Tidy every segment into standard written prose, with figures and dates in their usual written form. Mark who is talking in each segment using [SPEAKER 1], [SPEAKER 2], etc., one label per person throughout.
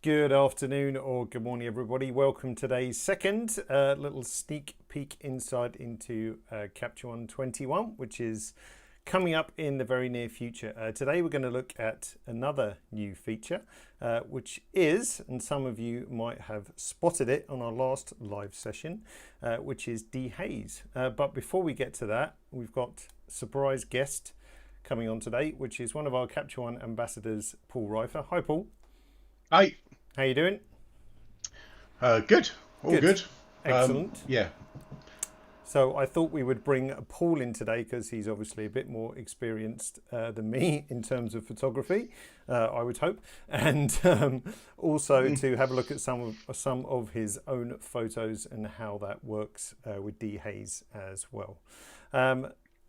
[SPEAKER 1] Good afternoon or good morning, everybody. Welcome to today's second little sneak peek insight into Capture One 21, which is coming up in the very near future. Today we're going to look at another new feature, which is, and some of you might have spotted it on our last live session, which is Dehaze. But before we get to that, we've got a surprise guest coming on today, which is one of our Capture One ambassadors, Paul Reifer. Hi, Paul.
[SPEAKER 2] Hi.
[SPEAKER 1] How you doing?
[SPEAKER 2] Good. All good.
[SPEAKER 1] Excellent.
[SPEAKER 2] Yeah.
[SPEAKER 1] So I thought we would bring Paul in today because he's obviously a bit more experienced than me in terms of photography, I would hope, and also to have a look at some of his own photos and how that works with Dehaze as well.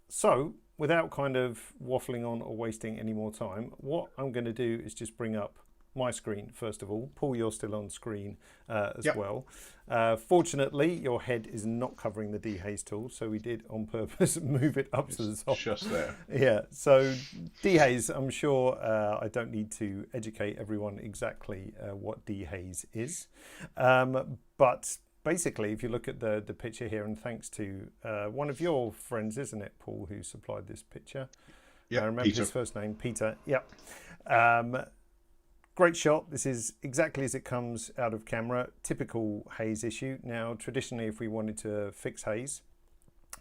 [SPEAKER 1] So without kind of waffling on or wasting any more time, what I'm going to do is just bring up my screen first of all. Paul, you're still on screen as well. Fortunately, your head is not covering the Dehaze tool, so we did on purpose move it up to the top.
[SPEAKER 2] Just there.
[SPEAKER 1] Yeah, so Dehaze, I'm sure I don't need to educate everyone exactly what Dehaze is. But basically, if you look at the picture here, and thanks to one of your friends, isn't it, Paul, who supplied this picture?
[SPEAKER 2] Yeah,
[SPEAKER 1] I remember
[SPEAKER 2] Peter.
[SPEAKER 1] his first name, Peter. Yep. Great shot. This is exactly as it comes out of camera. Typical haze issue. Now, traditionally, if we wanted to fix haze,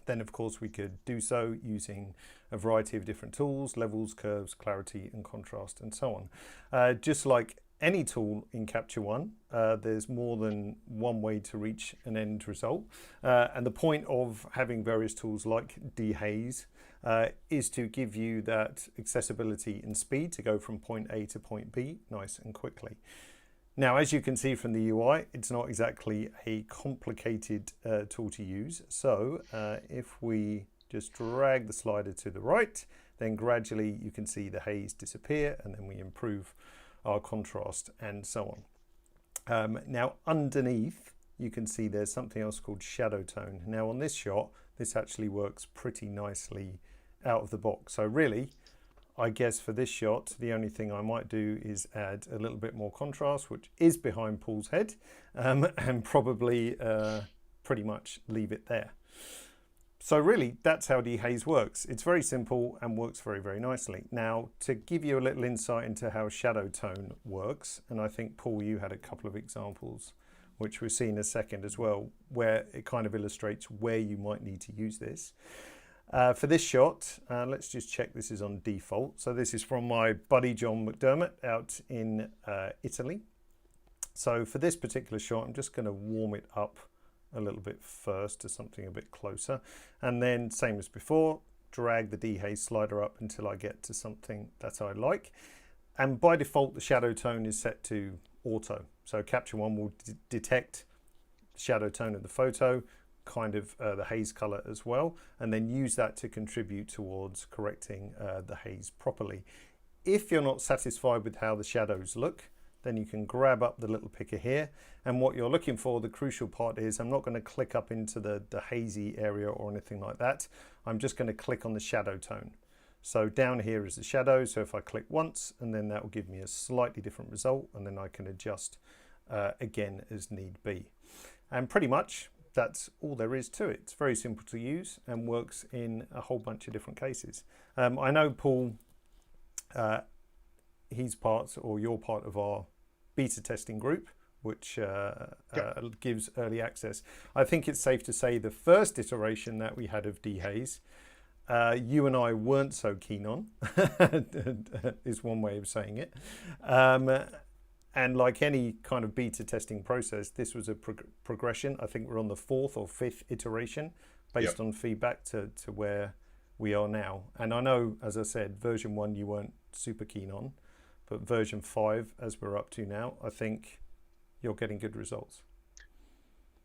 [SPEAKER 1] then of course we could do so using a variety of different tools, levels, curves, clarity, and contrast, and so on. Just like any tool in Capture One, there's more than one way to reach an end result. And the point of having various tools like Dehaze is to give you that accessibility and speed to go from point A to point B nice and quickly. Now, as you can see from the UI, it's not exactly a complicated tool to use. So if we just drag the slider to the right, then gradually you can see the haze disappear, and then we improve our contrast and so on. Now underneath you can see there's something else called shadow tone. Now on this shot, this actually works pretty nicely out of the box. So really, I guess for this shot, the only thing I might do is add a little bit more contrast, which is behind Paul's head, and probably pretty much leave it there. So really, that's how Dehaze works. It's very simple and works very, very nicely. Now, to give you a little insight into how shadow tone works, and I think, Paul, you had a couple of examples, which we'll see in a second as well, where it kind of illustrates where you might need to use this. For this shot, let's just check this is on default. So this is from my buddy John McDermott out in Italy. So for this particular shot, I'm just going to warm it up a little bit first to something a bit closer, and then same as before, drag the Dehaze slider up until I get to something that I like. And by default, the shadow tone is set to auto, so Capture One will detect the shadow tone of the photo, kind of the haze color as well, and then use that to contribute towards correcting the haze properly. If you're not satisfied with how the shadows look, then you can grab up the little picker here, and what you're looking for, the crucial part is, I'm not going to click up into the hazy area or anything like that. I'm just going to click on the shadow tone. So down here is the shadow, so if I click once, and then that will give me a slightly different result, and then I can adjust again as need be. And pretty much that's all there is to it. It's very simple to use and works in a whole bunch of different cases. I know, Paul, he's part, or you're part of our beta testing group, which gives early access. I think it's safe to say the first iteration that we had of Dehaze, you and I weren't so keen on, is one way of saying it. And like any kind of beta testing process, this was a progression. I think we're on the 4th or 5th iteration based on feedback to where we are now. And I know, as I said, version 1 you weren't super keen on, but version 5, as we're up to now, I think you're getting good results.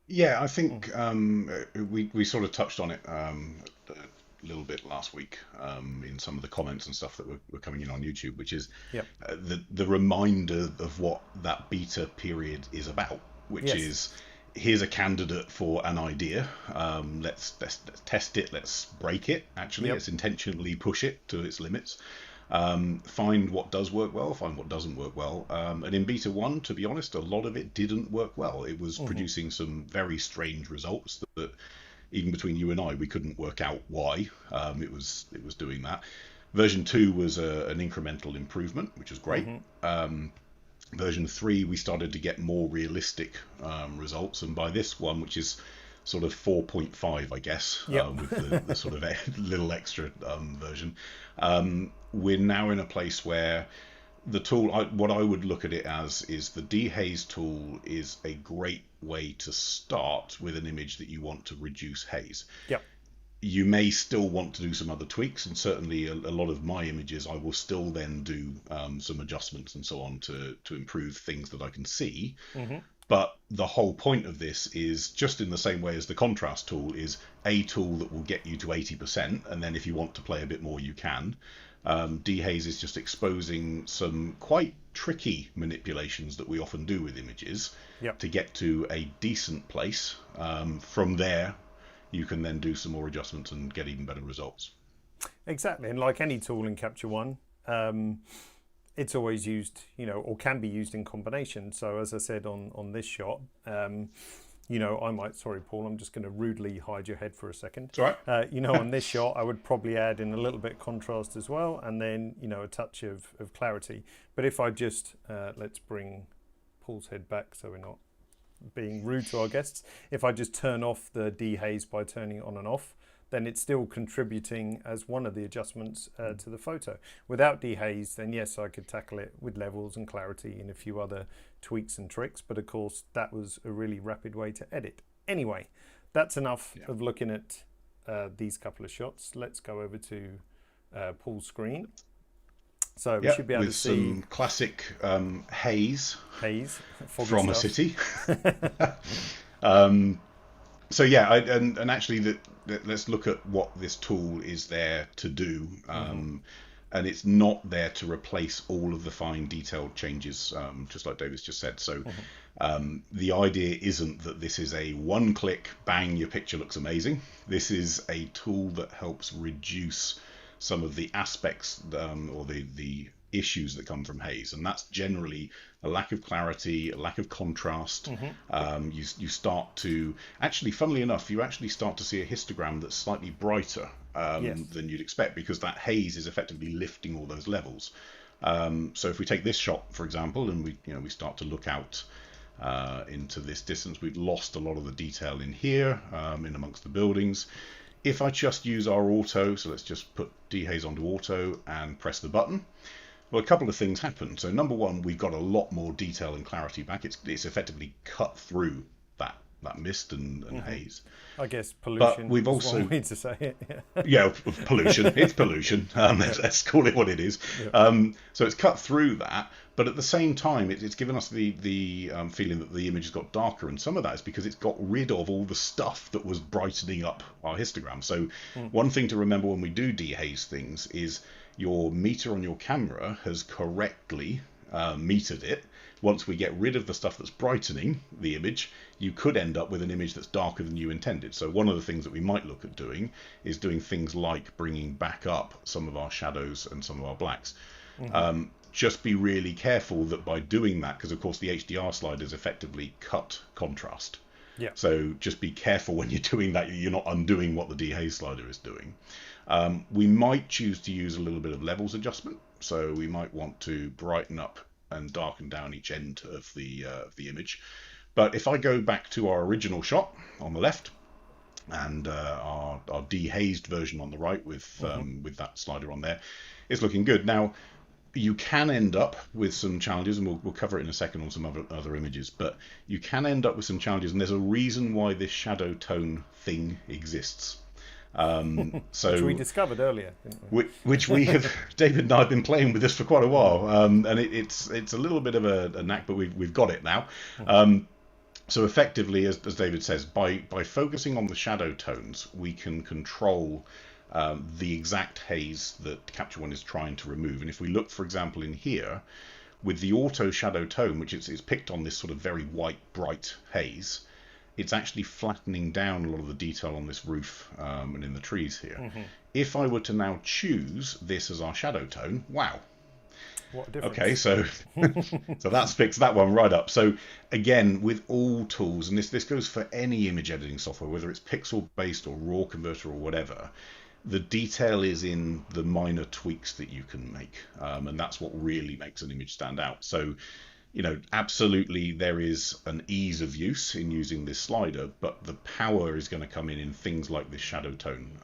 [SPEAKER 2] Yeah, I think we sort of touched on it a little bit last week in some of the comments and stuff that were coming in on YouTube, which is the reminder of what that beta period is about, which is, here's a candidate for an idea. Let's test it. Let's break it. Actually, let's intentionally push it to its limits. Find what does work well, find what doesn't work well. And in beta 1, to be honest, a lot of it didn't work well. It was producing some very strange results that even between you and I, we couldn't work out why it was doing that. Version 2 was an incremental improvement, which was great. Version 3, we started to get more realistic results, and by this one, which is sort of 4.5, I guess, with the sort of little extra version, we're now in a place where the tool, what I would look at it as, is the Dehaze tool is a great way to start with an image that you want to reduce haze. You may still want to do some other tweaks, and certainly a lot of my images I will still then do some adjustments and so on to improve things that I can see. But the whole point of this is, just in the same way as the contrast tool is a tool that will get you to 80%, and then if you want to play a bit more, you can. Dehaze is just exposing some quite tricky manipulations that we often do with images to get to a decent place. From there, you can then do some more adjustments and get even better results.
[SPEAKER 1] Exactly, and like any tool in Capture One, it's always used, or can be used in combination. So as I said on this shot, I might, sorry Paul, I'm just going to rudely hide your head for a second.
[SPEAKER 2] It's all right.
[SPEAKER 1] On this shot, I would probably add in a little bit of contrast as well, and then, a touch of clarity. But if I just, let's bring Paul's head back so we're not being rude to our guests. If I just turn off the dehaze by turning it on and off, then it's still contributing as one of the adjustments to the photo. Without dehaze, then yes, I could tackle it with levels and clarity and a few other tweaks and tricks, but of course that was a really rapid way to edit. Anyway, that's enough of looking at these couple of shots. Let's go over to Paul's screen. So we should be able to see
[SPEAKER 2] some classic haze from
[SPEAKER 1] stuff.
[SPEAKER 2] A city. So yeah, and actually, let's look at what this tool is there to do. And it's not there to replace all of the fine detailed changes, just like David's just said. So the idea isn't that this is a one-click, bang, your picture looks amazing. This is a tool that helps reduce some of the aspects or the issues that come from haze, and that's generally a lack of clarity, a lack of contrast. You start to actually, funnily enough, you actually start to see a histogram that's slightly brighter than you'd expect, because that haze is effectively lifting all those levels. So if we take this shot, for example, and we start to look out into this distance, we've lost a lot of the detail in here, in amongst the buildings. If I just use our auto, so let's just put dehaze onto auto and press the button, well, a couple of things happen. So number one, we've got a lot more detail and clarity back. It's effectively cut through that mist and haze.
[SPEAKER 1] I guess pollution.
[SPEAKER 2] But we've also,
[SPEAKER 1] one way to say it.
[SPEAKER 2] Pollution. It's pollution. Let's call it what it is. So it's cut through that, but at the same time, it's given us the feeling that the image has got darker, and some of that is because it's got rid of all the stuff that was brightening up our histogram. So one thing to remember when we do dehaze things is your meter on your camera has correctly metered it. Once we get rid of the stuff that's brightening the image, you could end up with an image that's darker than you intended. So one of the things that we might look at doing is doing things like bringing back up some of our shadows and some of our blacks. Just be really careful that by doing that, because of course the HDR sliders effectively cut contrast. So just be careful when you're doing that, you're not undoing what the dehaze slider is doing. We might choose to use a little bit of levels adjustment. So we might want to brighten up and darken down each end of the image. But if I go back to our original shot on the left and our dehazed version on the right with that slider on there, it's looking good. Now, you can end up with some challenges, and we'll cover it in a second on some other images, but you can end up with some challenges, and there's a reason why this shadow tone thing exists. So
[SPEAKER 1] which we discovered earlier, didn't we?
[SPEAKER 2] Which we have, David and I have been playing with this for quite a while, and it's a little bit of a knack, but we've got it now. So effectively, as David says, by focusing on the shadow tones, we can control the exact haze that Capture One is trying to remove. And if we look, for example, in here, with the auto shadow tone, which is picked on this sort of very white, bright haze, it's actually flattening down a lot of the detail on this roof and in the trees here.
[SPEAKER 1] Mm-hmm.
[SPEAKER 2] If I were to now choose this as our shadow tone, wow.
[SPEAKER 1] What a difference.
[SPEAKER 2] Okay, so so that's fixed that one right up. So again, with all tools, and this goes for any image editing software, whether it's pixel based or raw converter or whatever, the detail is in the minor tweaks that you can make, and that's what really makes an image stand out. So, you know, absolutely there is an ease of use in using this slider, but the power is going to come in things like this shadow tone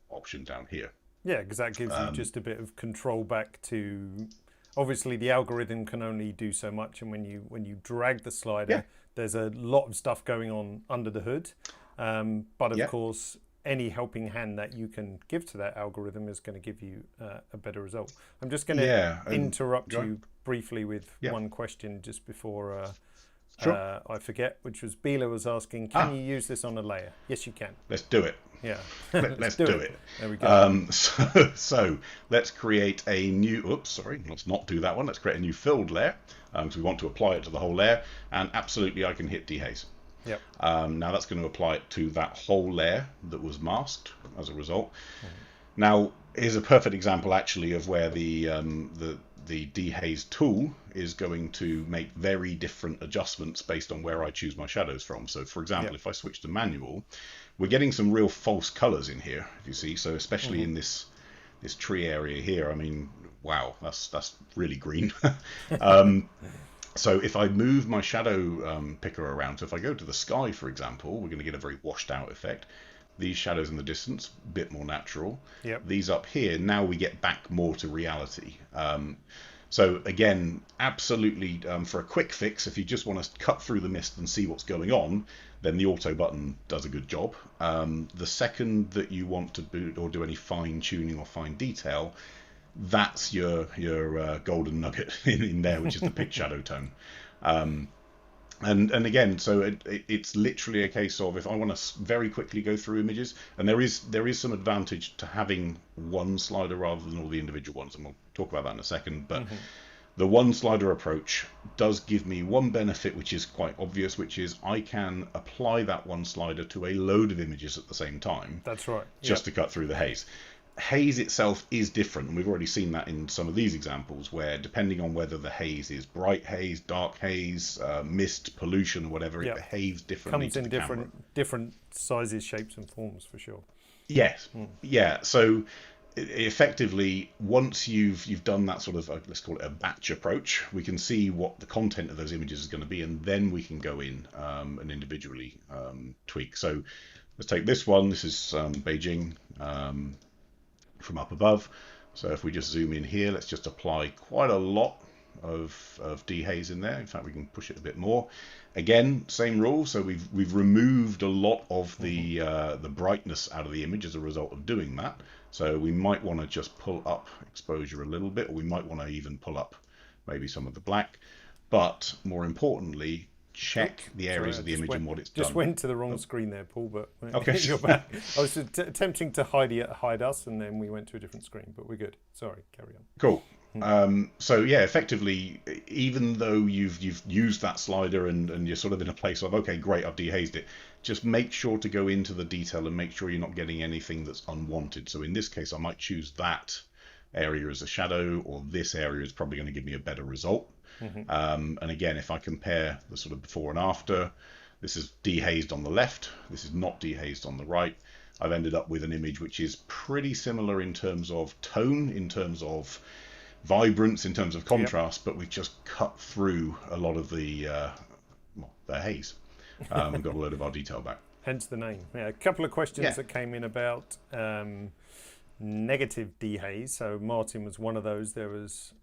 [SPEAKER 2] option down here.
[SPEAKER 1] Yeah, because that gives you just a bit of control back to. Obviously, the algorithm can only do so much, and when you drag the slider, there's a lot of stuff going on under the hood. But of course, any helping hand that you can give to that algorithm is going to give you a better result. I'm just going to interrupt you briefly with one question just before I forget, which was Bila was asking, can you use this on a layer? Yes, you can.
[SPEAKER 2] Let's do it.
[SPEAKER 1] Yeah.
[SPEAKER 2] Let's do it.
[SPEAKER 1] There we go.
[SPEAKER 2] So let's create a new, let's not do that one. Let's create a new filled layer because we want to apply it to the whole layer. And absolutely, I can hit dehaze.
[SPEAKER 1] Yep.
[SPEAKER 2] Now that's going to apply it to that whole layer that was masked as a result. Now, here's a perfect example actually of where the Dehaze tool is going to make very different adjustments based on where I choose my shadows from. So for example, if I switch to manual, we're getting some real false colors in here, if you see. So especially in this tree area here, I mean, wow, that's really green. So if I move my shadow picker around, so if I go to the sky, for example, we're going to get a very washed out effect. These shadows in the distance, a bit more natural.
[SPEAKER 1] Yep.
[SPEAKER 2] These up here, now we get back more to reality. So again, absolutely for a quick fix, if you just want to cut through the mist and see what's going on, then the auto button does a good job. The second that you want to boot or do any fine tuning or fine detail, that's your golden nugget in there, which is the pick shadow tone. And again, so it's literally a case of if I want to very quickly go through images, and there is some advantage to having one slider rather than all the individual ones, and we'll talk about that in a second. But the one slider approach does give me one benefit, which is quite obvious, which is I can apply that one slider to a load of images at the same time.
[SPEAKER 1] That's right.
[SPEAKER 2] Just to cut through the haze. Haze itself is different, and we've already seen that in some of these examples where depending on whether the haze is bright haze, dark haze, mist, pollution, whatever, it behaves differently.
[SPEAKER 1] Comes in different sizes, shapes and forms for sure.
[SPEAKER 2] Yes. Yeah, so effectively once you've done that sort of let's call it a batch approach, we can see what the content of those images is going to be, and then we can go in and individually tweak. So let's take this one. This is Beijing from up above. So if we just zoom in here, let's just apply quite a lot of dehaze in there. In fact, we can push it a bit more. Again, same rule. So we've removed a lot of the brightness out of the image as a result of doing that. So we might want to just pull up exposure a little bit, or we might want to even pull up maybe some of the black. But more importantly, check the areas of the image and what it's done.
[SPEAKER 1] Just went to the wrong screen there, Paul, but
[SPEAKER 2] okay.
[SPEAKER 1] You're back. I was attempting to hide us, and then we went to a different screen, but we're good. Sorry, carry on.
[SPEAKER 2] Cool. So yeah, effectively, even though you've used that slider and you're sort of in a place of, okay, great, I've dehazed it, just make sure to go into the detail and make sure you're not getting anything that's unwanted. So in this case, I might choose that area as a shadow, or this area is probably going to give me a better result. And again, if I compare the sort of before and after, this is dehazed on the left, this is not dehazed on the right. I've ended up with an image which is pretty similar in terms of tone, in terms of vibrance, in terms of contrast, but we've just cut through a lot of the haze and got a load of our detail back.
[SPEAKER 1] Hence the name. Yeah, a couple of questions that came in about negative dehaze. So Martin was one of those. There was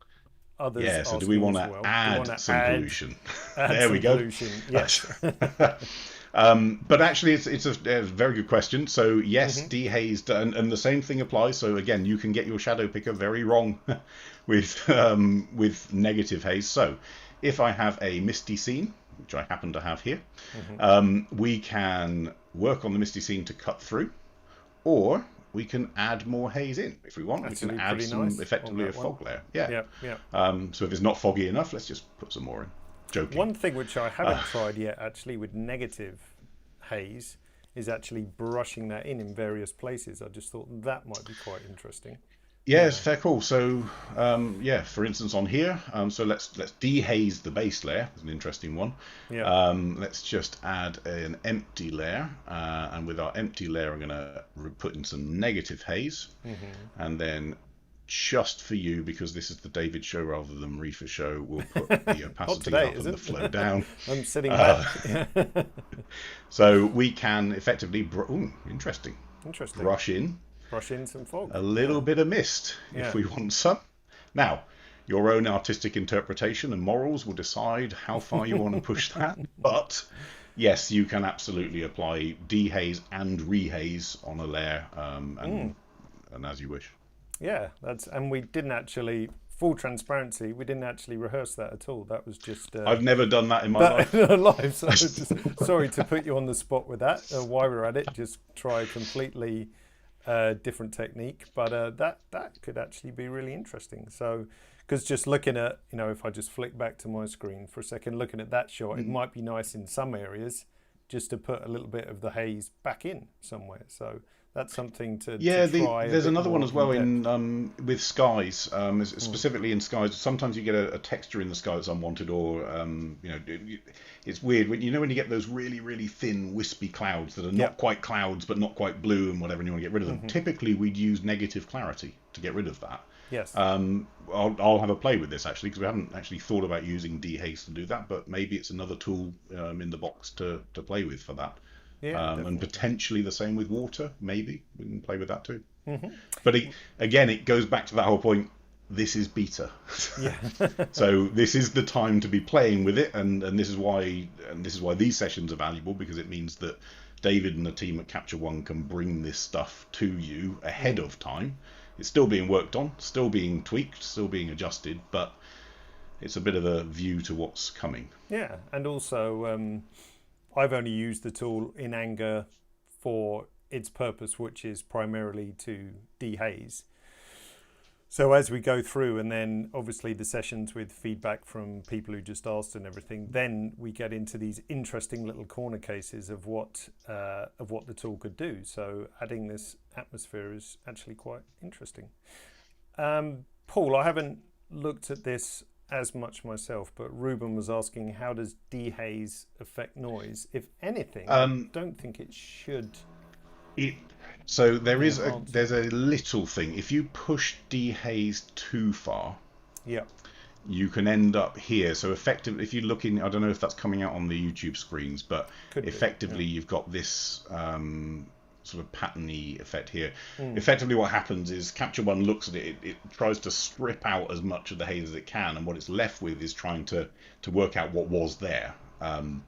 [SPEAKER 1] others.
[SPEAKER 2] Yeah, so do we want to add some pollution? There we go.
[SPEAKER 1] Pollution. Yes.
[SPEAKER 2] But actually, it's a very good question. So yes, dehazed, and the same thing applies. So again, you can get your shadow picker very wrong with negative haze. So if I have a misty scene, which I happen to have here, we can work on the misty scene to cut through, or we can add more haze in if we want.
[SPEAKER 1] That's
[SPEAKER 2] we can add some effectively a fog layer. Yeah. So if it's not foggy enough, let's just put some more in. Joking.
[SPEAKER 1] One thing which I haven't tried yet, actually, with negative haze is actually brushing that in various places. I just thought that might be quite interesting.
[SPEAKER 2] Yeah, it's fair call. So, yeah, for instance, on here, so let's dehaze the base layer. It's an interesting one.
[SPEAKER 1] Yeah.
[SPEAKER 2] Let's just add an empty layer, and with our empty layer, I'm going to put in some negative haze, and then just for you, because this is the David show rather than Reefer show, we'll put the opacity
[SPEAKER 1] today,
[SPEAKER 2] up and the flow down.
[SPEAKER 1] I'm sitting back.
[SPEAKER 2] So we can effectively, interesting, brush in
[SPEAKER 1] some fog.
[SPEAKER 2] a little bit of mist if we want some. Now, your own artistic interpretation and morals will decide how far you want to push that. But yes, you can absolutely apply dehaze and rehaze on a layer, and as you wish.
[SPEAKER 1] Yeah, and we didn't actually, full transparency, we didn't actually rehearse that at all. That was just...
[SPEAKER 2] I've never done that in my
[SPEAKER 1] life. So just, sorry to put you on the spot with that. While we're at it, just try a completely different technique. But that could actually be really interesting. So, because just looking at, if I just flick back to my screen for a second, looking at that shot, it might be nice in some areas just to put a little bit of the haze back in somewhere. So that's something to try.
[SPEAKER 2] There's another one as well in with skies, specifically in skies. Sometimes you get a texture in the sky that's unwanted, or it's weird when you get those really really thin wispy clouds that are not quite clouds but not quite blue and whatever, and you want to get rid of them. Typically, we'd use negative clarity to get rid of that.
[SPEAKER 1] Yes.
[SPEAKER 2] I'll have a play with this actually, because we haven't actually thought about using dehaze to do that, but maybe it's another tool in the box to play with for that.
[SPEAKER 1] Yeah,
[SPEAKER 2] and potentially the same with water. Maybe we can play with that too. But again, it goes back to that whole point. This is beta, so this is the time to be playing with it, and this is why these sessions are valuable, because it means that David and the team at Capture One can bring this stuff to you ahead of time. It's still being worked on, still being tweaked, still being adjusted, but it's a bit of a view to what's coming.
[SPEAKER 1] Yeah, and also I've only used the tool in anger for its purpose, which is primarily to dehaze. So as we go through, and then obviously the sessions with feedback from people who just asked and everything, then we get into these interesting little corner cases of what the tool could do. So adding this atmosphere is actually quite interesting. Paul, I haven't looked at this as much myself, but Ruben was asking, how does dehaze affect noise? If anything, I don't think it should.
[SPEAKER 2] So there's a little thing. If you push dehaze too far, you can end up here. So effectively, if you look in, I don't know if that's coming out on the YouTube screens, but effectively you've got this sort of patterny effect here. Effectively what happens is Capture One looks at it, it tries to strip out as much of the haze as it can, and what it's left with is trying to work out what was there. And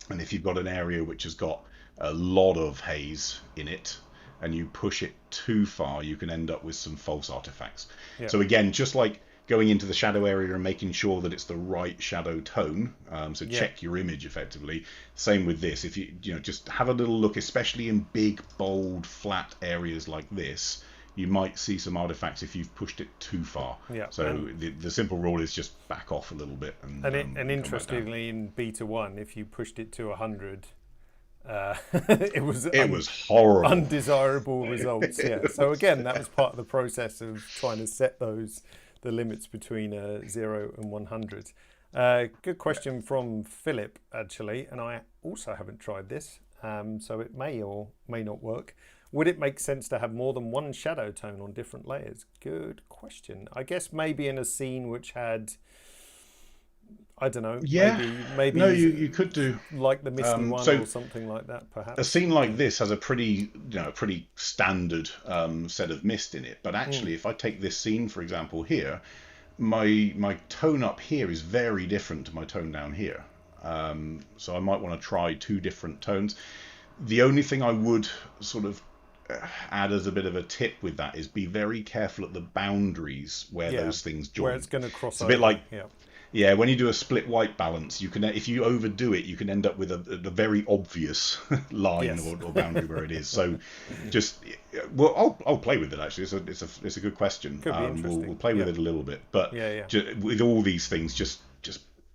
[SPEAKER 2] if you've got an area which has got a lot of haze in it and you push it too far, you can end up with some false artifacts. So again, just like going into the shadow area and making sure that it's the right shadow tone, so check your image effectively. Same with this. If you just have a little look, especially in big bold flat areas like this, you might see some artifacts if you've pushed it too far. So the simple rule is just back off a little bit. And
[SPEAKER 1] interestingly, in beta 1, if you pushed it to 100, it was
[SPEAKER 2] horrible,
[SPEAKER 1] undesirable results. So again, that was part of the process of trying to set the limits between 0 and 100. Good question from Philip, actually, and I also haven't tried this, so it may or may not work. Would it make sense to have more than one shadow tone on different layers? Good question. I guess maybe in a scene which had, I don't know. Maybe.
[SPEAKER 2] No, you could do
[SPEAKER 1] like the Misty one or something like that, perhaps.
[SPEAKER 2] A scene like this has a pretty standard set of mist in it. But actually, if I take this scene, for example, here, my tone up here is very different to my tone down here. So I might want to try two different tones. The only thing I would sort of add as a bit of a tip with that is be very careful at the boundaries where those things join.
[SPEAKER 1] Where it's going to cross over.
[SPEAKER 2] It's a bit like. Yeah, when you do a split white balance, you can, if you overdo it, you can end up with a very obvious line or boundary where it is. So, I'll play with it. Actually, it's a good question.
[SPEAKER 1] Could be interesting.
[SPEAKER 2] We'll play with it a little bit, but with all these things, just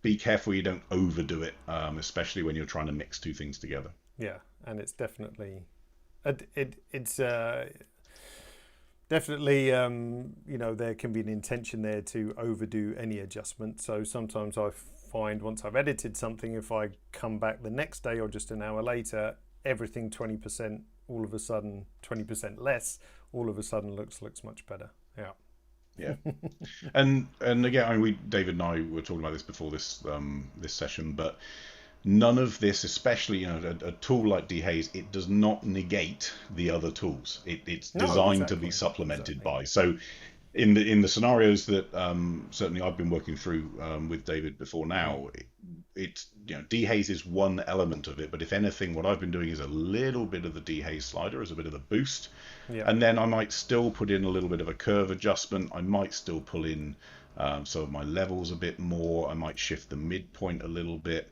[SPEAKER 2] be careful you don't overdo it, especially when you're trying to mix two things together.
[SPEAKER 1] Yeah, and it's definitely it's definitely there can be an intention there to overdo any adjustment. So sometimes I find once I've edited something, if I come back the next day or just an hour later, everything 20% all of a sudden 20% less all of a sudden looks much better.
[SPEAKER 2] Yeah. And again, I mean, David and I were talking about this before this session, but none of this, especially a tool like Dehaze, it does not negate the other tools. It's designed to be supplemented by. So in the scenarios that certainly I've been working through with David before now, it's Dehaze is one element of it, but if anything, what I've been doing is a little bit of the Dehaze slider as a bit of the boost, and then I might still put in a little bit of a curve adjustment. I might still pull in some of my levels a bit more. I might shift the midpoint a little bit.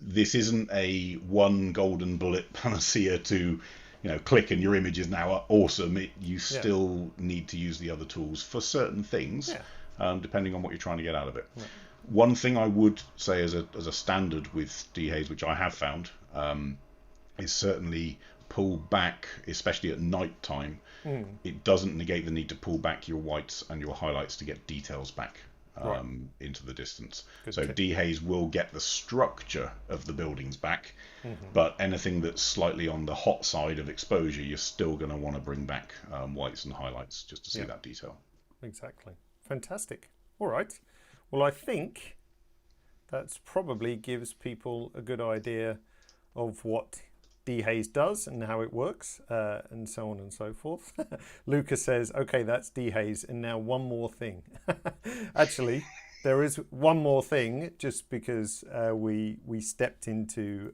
[SPEAKER 2] This isn't a one golden bullet panacea to click and your image is now awesome. You still need to use the other tools for certain things, depending on what you're trying to get out of it. One thing I would say as a standard with Dehaze, which I have found, is certainly pull back, especially at night time. It doesn't negate the need to pull back your whites and your highlights to get details back into the distance. So Dehaze will get the structure of the buildings back, but anything that's slightly on the hot side of exposure, you're still going to want to bring back whites and highlights just to see that detail.
[SPEAKER 1] Exactly. Fantastic. All right. Well, I think that's probably gives people a good idea of what Dehaze does and how it works, and so on and so forth. Lucas says, okay, that's Dehaze, and now one more thing. Actually, there is one more thing, just because we stepped into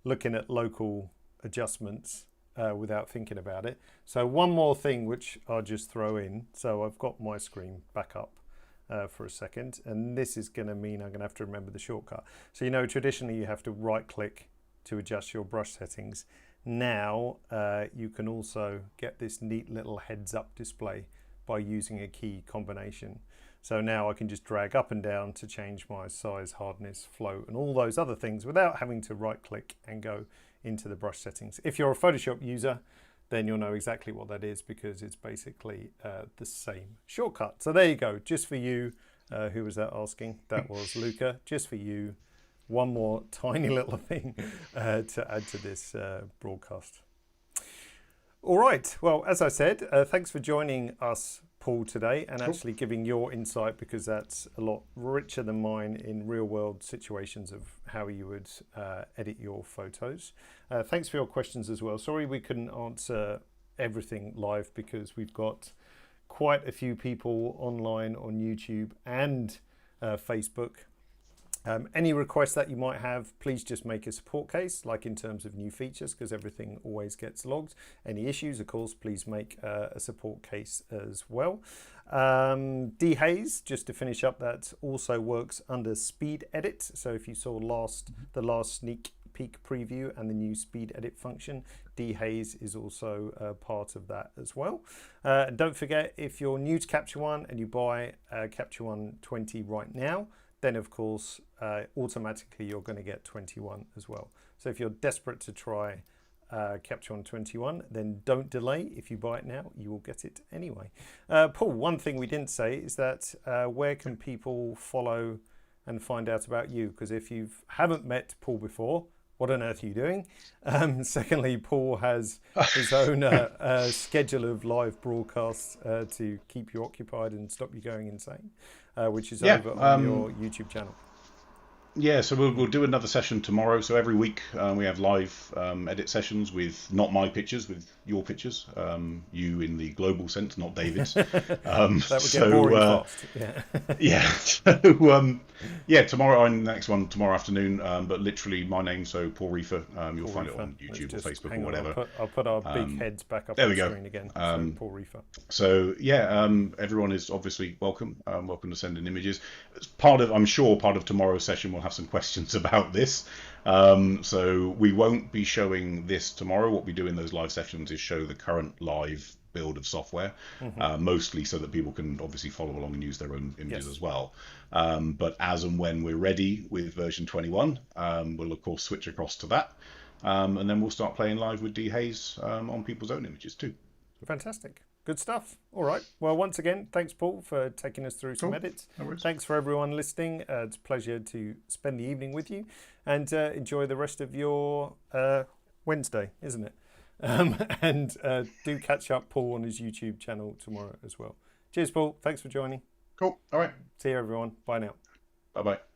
[SPEAKER 1] looking at local adjustments without thinking about it. So one more thing, which I'll just throw in. So I've got my screen back up for a second, and this is going to mean I'm going to have to remember the shortcut. So traditionally you have to right click to adjust your brush settings. Now you can also get this neat little heads up display by using a key combination. So now I can just drag up and down to change my size, hardness, flow, and all those other things without having to right click and go into the brush settings. If you're a Photoshop user, then you'll know exactly what that is, because it's basically the same shortcut. So there you go, just for you. Who was that asking? That was Luca. Just for you, one more tiny little thing to add to this broadcast. All right, well, as I said, thanks for joining us, Paul, today, and actually giving your insight, because that's a lot richer than mine in real world situations of how you would edit your photos. Thanks for your questions as well. Sorry we couldn't answer everything live, because we've got quite a few people online on YouTube and Facebook. Any requests that you might have, please just make a support case, like in terms of new features, because everything always gets logged. Any issues, of course, please make a support case as well. Dehaze, just to finish up, that also works under speed edit. So if you saw the last sneak peek preview and the new speed edit function, Dehaze is also part of that as well. And don't forget, if you're new to Capture One and you buy Capture One 20 right now, then of course automatically you're going to get 21 as well. So if you're desperate to try Capture One 21, then don't delay. If you buy it now, you will get it anyway. Paul, one thing we didn't say is that where can people follow and find out about you? Because if you haven't met Paul before, what on earth are you doing? Secondly, Paul has his own schedule of live broadcasts to keep you occupied and stop you going insane, which is over on your YouTube channel.
[SPEAKER 2] Yeah, so we'll do another session tomorrow. So every week we have live edit sessions with not my pictures, with your pictures. You in the global sense, not David's.
[SPEAKER 1] That would get boring fast.
[SPEAKER 2] Yeah. Tomorrow on the next one tomorrow afternoon. But literally my name, so Paul Reefer. You'll find it on YouTube or Facebook or whatever.
[SPEAKER 1] I'll put our big heads back up
[SPEAKER 2] there
[SPEAKER 1] on
[SPEAKER 2] we
[SPEAKER 1] the
[SPEAKER 2] go.
[SPEAKER 1] screen again. So Paul Reefer.
[SPEAKER 2] So everyone is obviously welcome. Welcome to send in images. I'm sure part of tomorrow's session will have some questions about this. So we won't be showing this tomorrow. What we do in those live sessions is show the current live build of software, mostly so that people can obviously follow along and use their own images as well. But as and when we're ready with version 21, we'll of course switch across to that, and then we'll start playing live with Dehaze on people's own images too.
[SPEAKER 1] Fantastic. Good stuff. All right. Well, once again, thanks, Paul, for taking us through some edits.
[SPEAKER 2] No worries.
[SPEAKER 1] Thanks for everyone listening. It's a pleasure to spend the evening with you, and enjoy the rest of your Wednesday, isn't it? And do catch up Paul on his YouTube channel tomorrow as well. Cheers, Paul. Thanks for joining.
[SPEAKER 2] Cool. All right.
[SPEAKER 1] See you, everyone. Bye now.
[SPEAKER 2] Bye-bye.